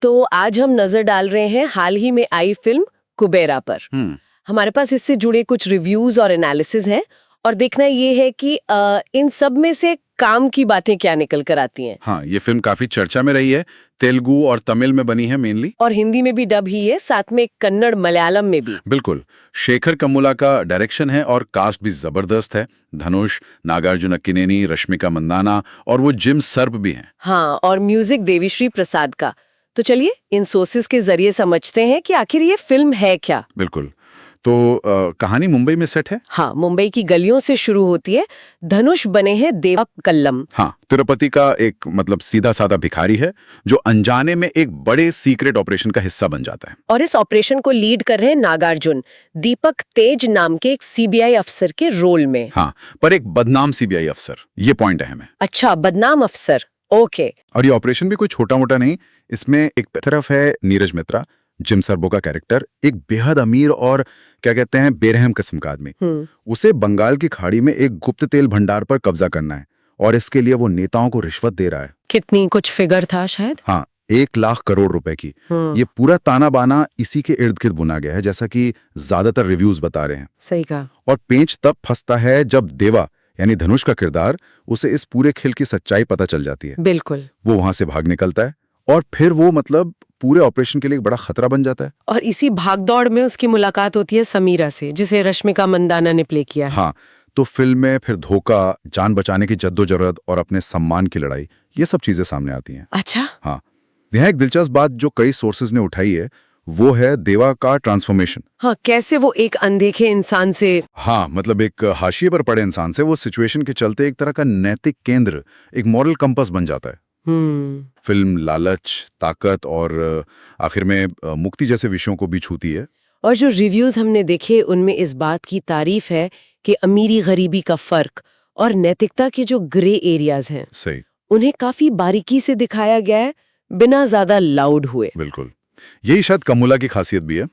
तो आज हम नजर डाल रहे हैं हाल ही में आई फिल्म कुबेरा पर। हमारे पास इससे जुड़े कुछ रिव्यूज और एनालिसिस हैं और देखना ये है कि इन सब में से काम की बातें क्या निकल कर आती हैं। हाँ, ये फिल्म काफी चर्चा में रही है। तेलुगु और तमिल में बनी है मेनली, और हिंदी में भी डब ही है, साथ में कन्नड़ मलयालम में भी। बिल्कुल। शेखर कम्मुला का डायरेक्शन है और कास्ट भी जबरदस्त है। धनुष, नागार्जुन अक्किनेनी, रश्मिका मंदाना और वो जिम सर्ब भी हैं। हाँ, और म्यूजिक देवीश्री प्रसाद का। तो चलिए इन सोर्सेस के जरिए समझते हैं कि आखिर ये फिल्म है क्या। बिल्कुल। तो कहानी मुंबई में सेट है। हाँ, मुंबई की गलियों से शुरू होती है। धनुष बने हैं देवा कल्लम। हाँ, तिरुपति का एक सीधा साधा भिखारी है जो अनजाने में एक बड़े सीक्रेट ऑपरेशन का हिस्सा बन जाता है। और इस ऑपरेशन को लीड कर रहे हैं नागार्जुन, दीपक तेज नाम के एक सीबीआई अफसर के रोल में। हाँ, पर एक बदनाम सीबीआई अफसर, ये पॉइंट अहम है। अच्छा, बदनाम अफसर, ओके। और ये ऑपरेशन भी कोई छोटा मोटा नहीं। इसमें एक तरफ है नीरज मित्रा, जिम सर्बो का कैरेक्टर, एक बेहद अमीर और क्या कहते हैं बेरहम किस्म का आदमी। उसे बंगाल की खाड़ी में एक गुप्त तेल भंडार पर कब्जा करना है और इसके लिए वो नेताओं को रिश्वत दे रहा है। कितनी, कुछ फिगर था शायद? हाँ, 1 लाख करोड़ रुपए की। ये पूरा ताना बाना इसी के इर्द गिर्द बुना गया है, जैसा कि ज्यादातर रिव्यूज बता रहे हैं। सही कहा। और पेंच तब फंसता है जब देवा यानी धनुष का किरदार, उसे इस पूरे खेल की सच्चाई पता चल जाती है। बिल्कुल। वो वहां से भाग निकलता है और फिर वो पूरे ऑपरेशन के लिए एक बड़ा खतरा बन जाता है। और इसी भागदौड़ में उसकी मुलाकात होती है समीरा से, जिसे रश्मिका मंदाना ने प्ले किया है। हाँ, तो फिल्म में फिर धोखा, जान बचाने की जद्दोजहद और अपने सम्मान की लड़ाई, ये सब चीजें सामने आती हैं। अच्छा। हाँ, यहाँ एक दिलचस्प बात जो कई सोर्सेज ने उठाई है, वो है देवा का ट्रांसफॉर्मेशन। हाँ, कैसे वो एक अनदेखे इंसान से, हाँ, एक हाशिए पर पड़े इंसान से वो सिचुएशन के चलते एक तरह का नैतिक केंद्र, एक मॉरल कंपास बन जाता है। फिल्म लालच, ताकत और आखिर में मुक्ति जैसे विषयों को भी छूती है। और जो रिव्यूज हमने देखे उनमें इस बात की तारीफ है कि अमीरी गरीबी का फर्क और नैतिकता के जो ग्रे एरियाज हैं, सही, उन्हें काफी बारीकी से दिखाया गया है, बिना ज्यादा लाउड हुए। बिल्कुल, यही शायद कम्मुला की खासियत भी है।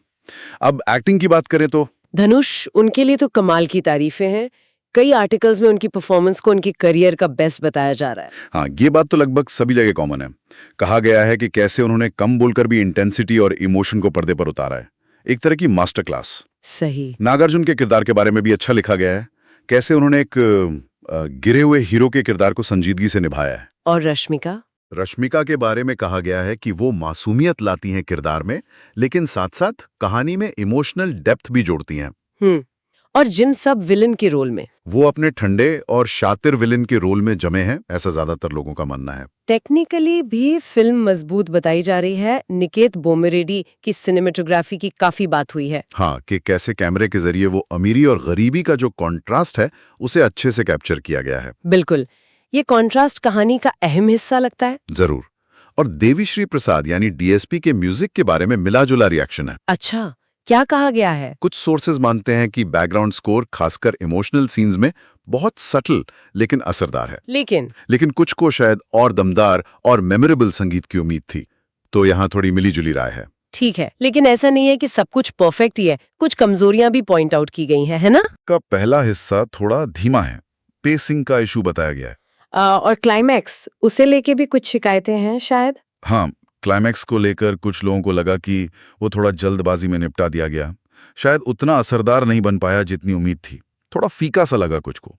अब एक्टिंग की बात करें तो धनुष, उनके लिए तो कमाल की तारीफें हैं। कई आर्टिकल्स में उनकी परफॉर्मेंस को उनकी करियर का बेस्ट बताया जा रहा है। हाँ, ये बात तो लगभग सभी जगह कॉमन है। कहा गया है कि कैसे उन्होंने कम बोलकर भी इंटेंसिटी और इमोशन को पर्दे पर उतारा है, एक तरह की मास्टर क्लास। सही। नागार्जुन के किरदार के बारे में भी अच्छा लिखा गया है, कैसे उन्होंने एक गिरे हुए हीरो के किरदार को संजीदगी से निभाया है। और रश्मिका के बारे में कहा गया है कि वो मासूमियत लाती हैं किरदार में, लेकिन साथ साथ कहानी में इमोशनल डेप्थ भी जोड़ती हैं। और जिम सब विलन के रोल में वो अपने ठंडे और शातिर विलन के रोल में जमे हैं, ऐसा ज्यादातर लोगों का मानना है। टेक्निकली भी फिल्म मजबूत बताई जा रही है। निकेत बोमरेड्डी की सिनेमेटोग्राफी की काफी बात हुई है। हाँ, कि कैसे कैमरे के जरिए वो अमीरी और गरीबी का जो कॉन्ट्रास्ट है उसे अच्छे से कैप्चर किया गया है। बिल्कुल, ये कॉन्ट्रास्ट कहानी का अहम हिस्सा लगता है। जरूर। और देवीश्री प्रसाद यानी डीएसपी के म्यूजिक के बारे में मिला जुला रिएक्शन है। अच्छा, क्या कहा गया है? कुछ सोर्सेज मानते हैं कि बैकग्राउंड स्कोर खासकर इमोशनल सीन्स में बहुत सटल लेकिन असरदार है। लेकिन कुछ को शायद और दमदार और मेमोरेबल संगीत की उम्मीद थी, तो यहाँ थोड़ी मिली जुली राय है। ठीक है, लेकिन ऐसा नहीं है कि सब कुछ परफेक्ट ही है, कुछ कमजोरियां भी पॉइंट आउट की गई हैं, है ना? का पहला हिस्सा थोड़ा धीमा है, पेसिंग का इशू बताया गया है। और क्लाइमैक्स, उसे लेके भी कुछ शिकायतें हैं शायद? हाँ, क्लाइमैक्स को लेकर कुछ लोगों को लगा कि वो थोड़ा जल्दबाजी में निपटा दिया गया, शायद उतना असरदार नहीं बन पाया जितनी उम्मीद थी, थोड़ा फीका सा लगा कुछ को।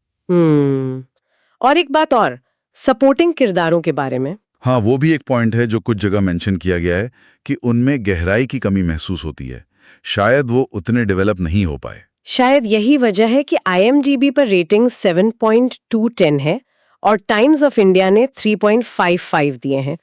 और एक बात और, सपोर्टिंग किरदारों के बारे में। हाँ, वो भी एक पॉइंट है जो कुछ जगह मेंशन किया गया है कि उनमें गहराई की कमी महसूस होती है, शायद वो उतने डेवलप नहीं हो पाए। शायद यही वजह है कि IMDb पर रेटिंग 7.210 है और टाइम्स ऑफ इंडिया ने 3.55 दिए हैं।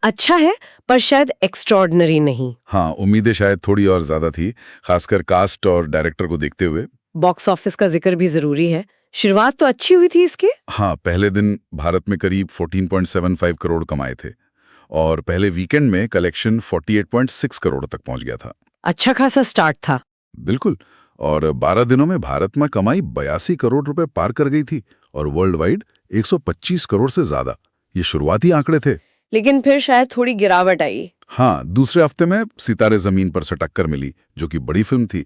अच्छा है, पर शायद एक्स्ट्रॉर्डिनरी नहीं। हाँ, उम्मीदें शायद थोड़ी और ज्यादा थी, खासकर कास्ट और डायरेक्टर को देखते हुए। बॉक्स ऑफिस का जिक्र भी जरूरी है। शुरुआत तो अच्छी हुई थी इसके। हाँ, पहले दिन भारत में करीब 14.75 करोड़ कमाए थे और पहले वीकेंड में कलेक्शन 48.6 करोड़ तक पहुंच गया था। अच्छा खासा स्टार्ट था। बिल्कुल, और 12 दिनों में भारत में कमाई 82 करोड़ रुपए पार कर गई थी और वर्ल्ड वाइड 125 करोड़ से ज्यादा। ये शुरुआती आंकड़े थे, लेकिन फिर शायद थोड़ी गिरावट आई। हाँ, दूसरे हफ्ते में सितारे जमीन पर से टक्कर मिली, जो कि बड़ी फिल्म थी,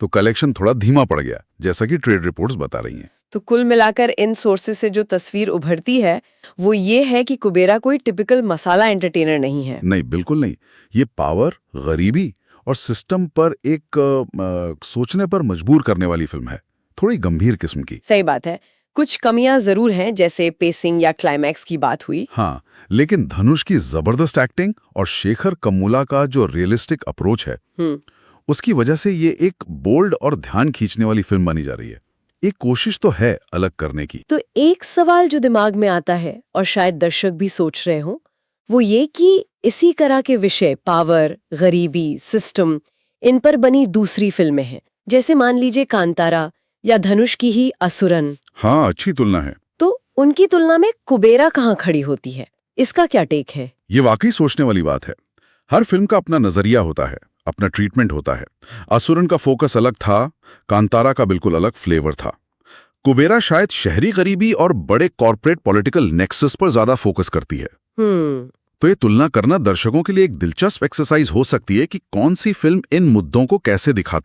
तो कलेक्शन थोड़ा धीमा पड़ गया, जैसा कि ट्रेड रिपोर्ट्स बता रही हैं। तो कुल मिलाकर इन सोर्सेज से जो तस्वीर उभरती है वो ये है कि कुबेरा कोई टिपिकल मसाला एंटरटेनर नहीं है। नहीं, बिल्कुल नहीं। ये पावर, गरीबी और सिस्टम पर एक सोचने पर मजबूर करने वाली फिल्म है, थोड़ी गंभीर किस्म की। सही बात है। कुछ कमियां जरूर हैं, जैसे पेसिंग या क्लाइमैक्स की बात हुई। हाँ, लेकिन धनुष की जबरदस्त एक्टिंग और शेखर कम्मुला का जो रियलिस्टिक अप्रोच है उसकी वजह से ये एक बोल्ड और ध्यान खींचने वाली फिल्म बनी जा रही है। एक कोशिश तो है अलग करने की। तो एक सवाल जो दिमाग में आता है और शायद दर्शक भी सोच रहे हों, वो ये कि इसी तरह के विषय, पावर, गरीबी, सिस्टम, इन पर बनी दूसरी फिल्में हैं, जैसे मान लीजिए कांतारा या धनुष की ही असुरन। हाँ, अच्छी तुलना है। तो उनकी तुलना में कुबेरा कहाँ खड़ी होती है? इसका क्या टेक है? ये वाकई सोचने वाली बात है। हर फिल्म का अपना नजरिया होता है, अपना ट्रीटमेंट होता है। असुरन का फोकस अलग था, कांतारा का बिल्कुल अलग फ्लेवर था। कुबेरा शायद शहरी गरीबी और बड़े कॉर्पोरेट पॉलिटिकल नेक्सस पर ज्यादा फोकस करती है। तो ये तुलना करना दर्शकों के लिए एक दिलचस्प एक्सरसाइज हो सकती है कि कौन सी फिल्म इन मुद्दों को कैसे दिखाती